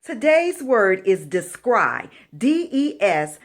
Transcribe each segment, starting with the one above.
Today's word is descry, D-E-S-C-R-Y.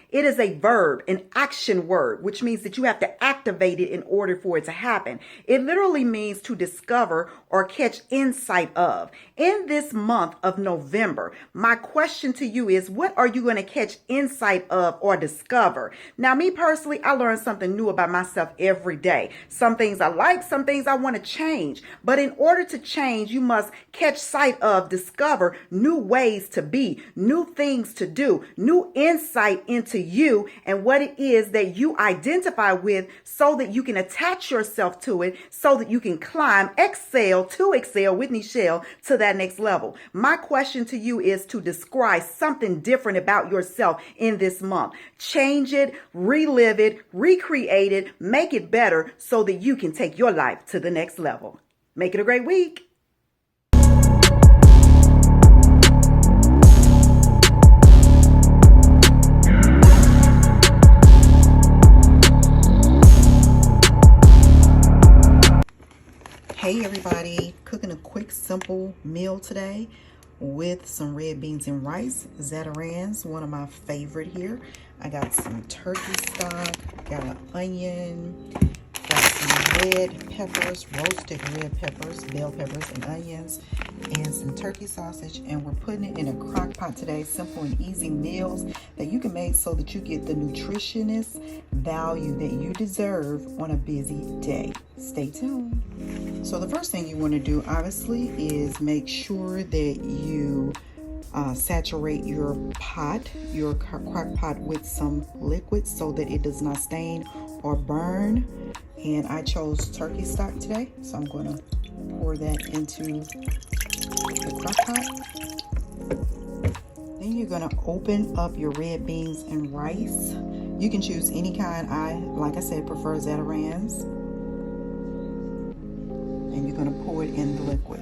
It is a verb, an action word, which means that you have to activate it in order for it to happen. It literally means to discover or catch insight of. In this month of November, my question to you is, what are you going to catch insight of or discover? Now, me personally, I learn something new about myself every day. Some things I like, some things I want to change. But in order to change, you must catch sight of, discover new ways to be, new things to do, new insight into you and what it is that you identify with so that you can attach yourself to it, so that you can climb, excel with Nichelle to that next level. My question to you is to describe something different about yourself in this month. Change it, relive it, recreate it, make it better so that you can take your life to the next level. Make it a great week. Hey everybody, cooking a quick simple meal today with some red beans and rice. Zatarans, one of my favorite here. I got some turkey stock, got an onion, got some red peppers, roasted red peppers, bell peppers and onions, and some turkey sausage, and we're putting it in a crock pot today. Simple and easy meals that you can make so that you get the nutritionist value that you deserve on a busy day. Stay tuned. So the first thing you want to do, obviously, is make sure that you saturate your pot, your crock pot, with some liquid so that it does not stain or burn. And I chose turkey stock today, so I'm going to pour that into the crock pot. Then you're going to open up your red beans and rice. You can choose any kind. Like I said, prefer Zatarans. And you're going to pour it in the liquid.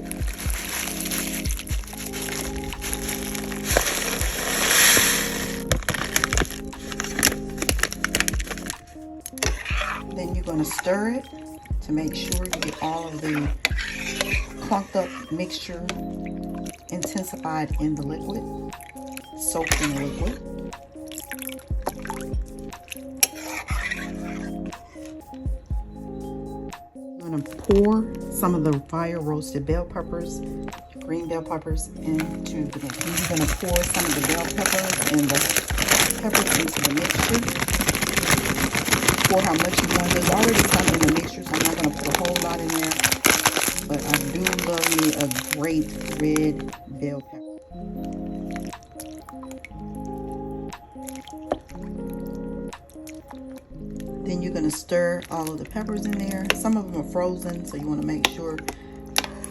Then you're going to stir it to make sure you get all of the clumped up mixture intensified in the liquid, soaked in the liquid. I'm going to pour some of the fire roasted bell peppers, green bell peppers, into the mixture. You're going to pour some of the bell peppers and the peppers into the mixture. Pour how much you want. There's already some in the mixture, so I'm not going to put a whole lot in there. But I do love me a great red bell pepper. Then you're going to stir all of the peppers in there. Some of them are frozen, so you want to make sure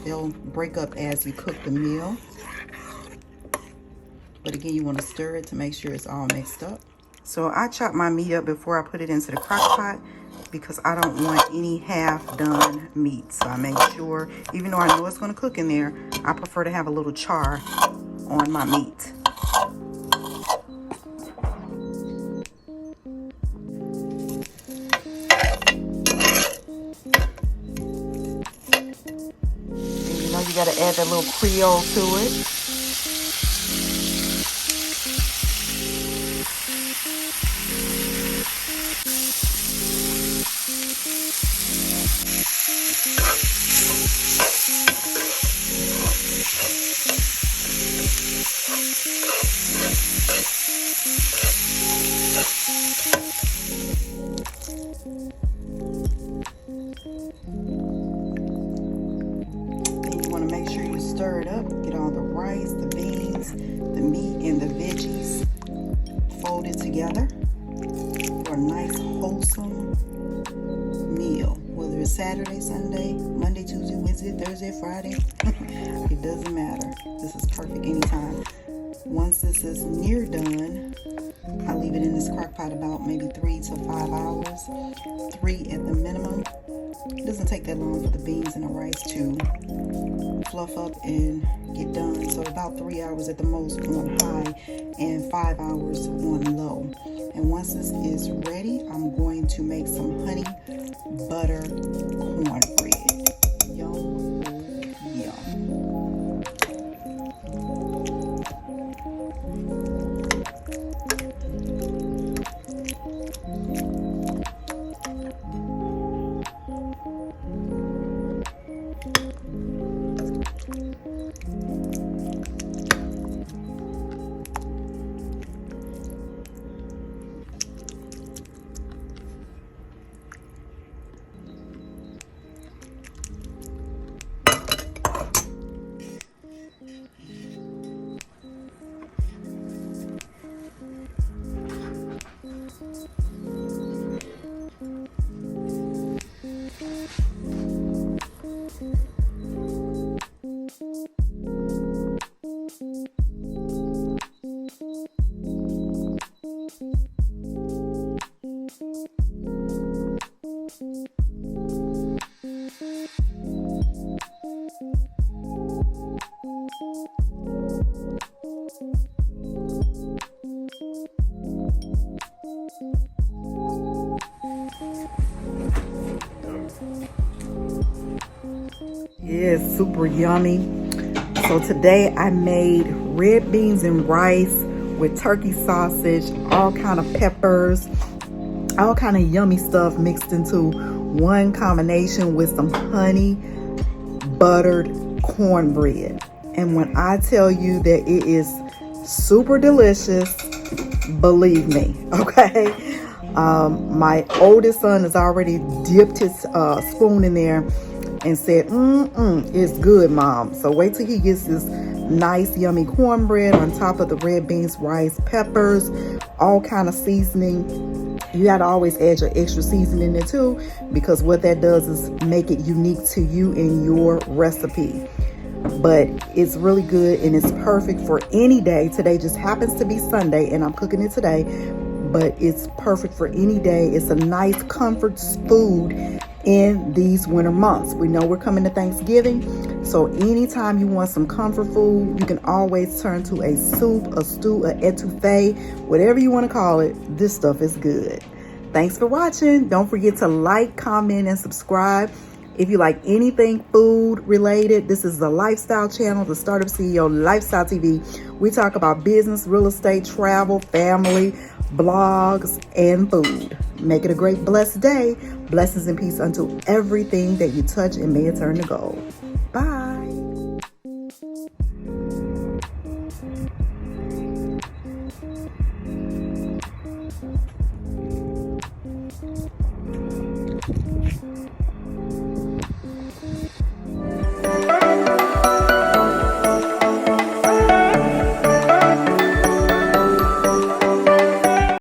they'll break up as you cook the meal. But again, you want to stir it to make sure it's all mixed up. So I chop my meat up before I put it into the crock pot because I don't want any half done meat. So I make sure, even though I know it's going to cook in there, I prefer to have a little char on my meat. And you know you got to add that little Creole to it. Stir it up, get all the rice, the beans, the meat, and the veggies folded together for a nice wholesome meal. Whether it's Saturday, Sunday, Monday, Tuesday, Wednesday, Thursday, Friday, it doesn't matter. This is perfect anytime. Once this is near done, I leave it in this crock pot about maybe 3 to 5 hours, 3 at the minimum. It doesn't take that long for the beans and the rice to fluff up and get done. So about 3 hours at the most on high and 5 hours on low. And once this is ready, I'm going to make some honey butter cornbread. Yum, yum. Yes, super yummy. So today I made red beans and rice with turkey sausage, all kind of peppers, all kind of yummy stuff mixed into one combination with some honey buttered cornbread. And when I tell you that it is super delicious, believe me, okay? My oldest son has already dipped his spoon in there and said, it's good, Mom. So wait till he gets this nice, yummy cornbread on top of the red beans, rice, peppers, all kind of seasoning. You got to always add your extra seasoning in there too, because what that does is make it unique to you and your recipe. But it's really good and it's perfect for any day. Today just happens to be Sunday and I'm cooking it today, but it's perfect for any day. It's a nice comfort food in these winter months. We know we're coming to Thanksgiving, so anytime you want some comfort food, you can always turn to a soup, a stew, a etouffee, whatever you want to call it. This stuff is good. Thanks for watching. Don't forget to like, comment, and subscribe. If you like anything food related, this is the Lifestyle Channel, the Startup CEO Lifestyle TV. We talk about business, real estate, travel, family, blogs, and food. Make it a great, blessed day. Blessings and peace unto everything that you touch, and may it turn to gold. Bye.